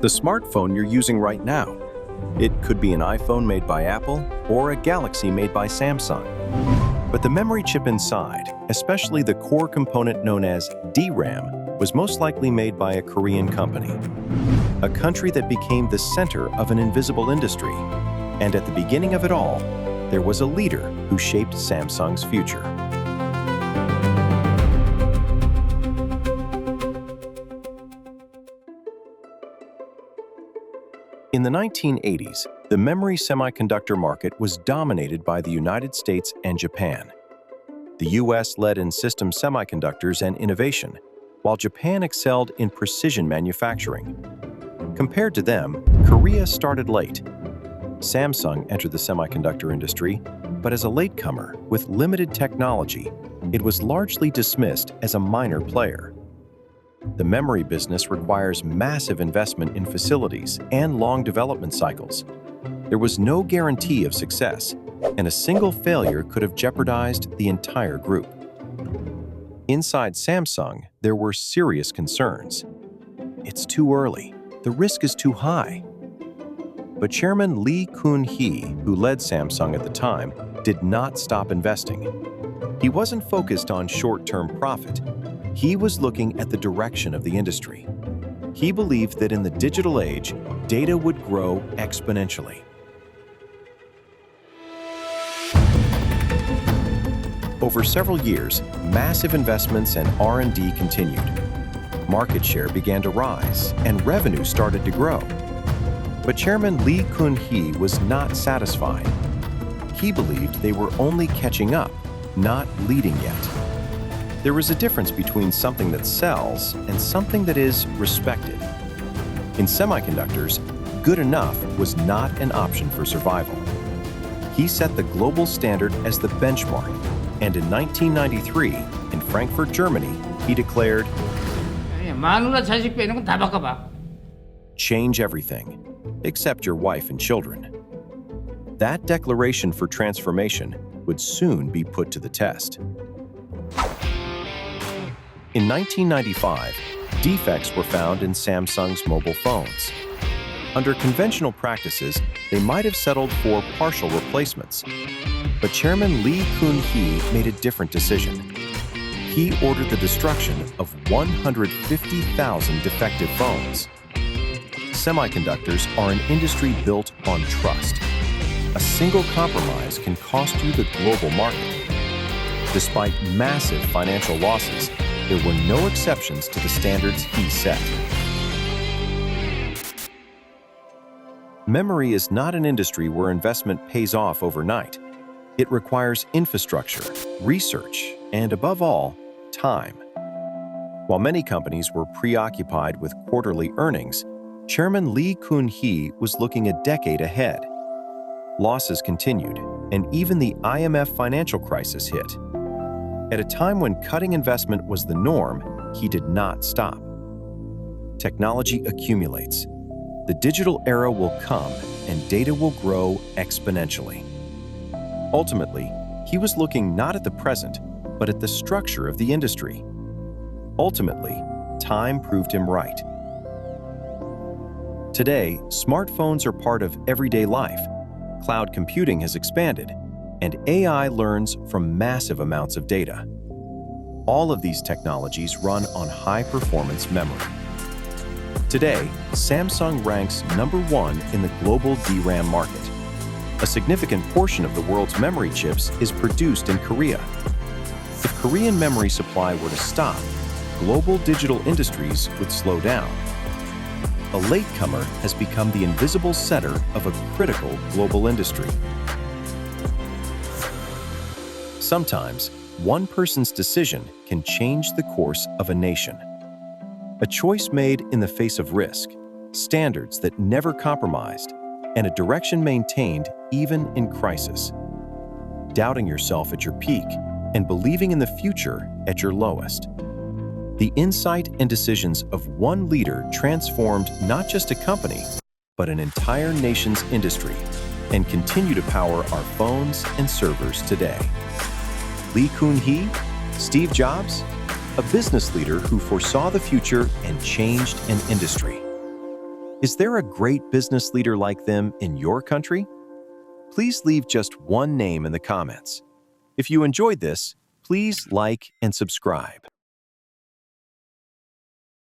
the smartphone you're using right now. It could be an iPhone made by Apple or a Galaxy made by Samsung. But the memory chip inside, especially the core component known as DRAM, was most likely made by a Korean company, a country that became the center of an invisible industry. And at the beginning of it all, there was a leader who shaped Samsung's future. In the 1980s, the memory semiconductor market was dominated by the United States and Japan. The US led in system semiconductors and innovation, while Japan excelled in precision manufacturing. Compared to them, Korea started late. Samsung entered the semiconductor industry, but as a latecomer with limited technology, it was largely dismissed as a minor player. The memory business requires massive investment in facilities and long development cycles. There was no guarantee of success, and a single failure could have jeopardized the entire group. Inside Samsung, there were serious concerns. It's too early. The risk is too high. But Chairman Lee Kun-hee, who led Samsung at the time, did not stop investing. He wasn't focused on short-term profit. He was looking at the direction of the industry. He believed that in the digital age, data would grow exponentially. Over several years, massive investments and R&D continued. Market share began to rise, and revenue started to grow. But Chairman Lee Kun-hee was not satisfied. He believed they were only catching up, not leading yet. There is a difference between something that sells and something that is respected. In semiconductors, good enough was not an option for survival. He set the global standard as the benchmark, and in 1993, in Frankfurt, Germany, he declared, "Change everything, except your wife and children." That declaration for transformation would soon be put to the test. In 1995, defects were found in Samsung's mobile phones. Under conventional practices, they might have settled for partial replacements. But Chairman Lee Kun-hee made a different decision. He ordered the destruction of 150,000 defective phones. Semiconductors are an industry built on trust. A single compromise can cost you the global market. Despite massive financial losses, there were no exceptions to the standards he set. Memory is not an industry where investment pays off overnight. It requires infrastructure, research, and above all, time. While many companies were preoccupied with quarterly earnings, Chairman Lee Kun-hee was looking a decade ahead. Losses continued, and even the IMF financial crisis hit. At a time when cutting investment was the norm, he did not stop. Technology accumulates. The digital era will come, and data will grow exponentially. Ultimately, he was looking not at the present, but at the structure of the industry. Ultimately, time proved him right. Today, smartphones are part of everyday life. Cloud computing has expanded, and AI learns from massive amounts of data. All of these technologies run on high-performance memory. Today, Samsung ranks #1 in the global DRAM market. A significant portion of the world's memory chips is produced in Korea. If Korean memory supply were to stop, global digital industries would slow down. A latecomer has become the invisible center of a critical global industry. Sometimes, one person's decision can change the course of a nation. A choice made in the face of risk, standards that never compromised, and a direction maintained even in crisis. Doubting yourself at your peak and believing in the future at your lowest. The insight and decisions of one leader transformed not just a company, but an entire nation's industry, and continue to power our phones and servers today. Lee Kun-hee, Steve Jobs, a business leader who foresaw the future and changed an industry. Is there a great business leader like them in your country? Please leave just one name in the comments. If you enjoyed this, please like and subscribe.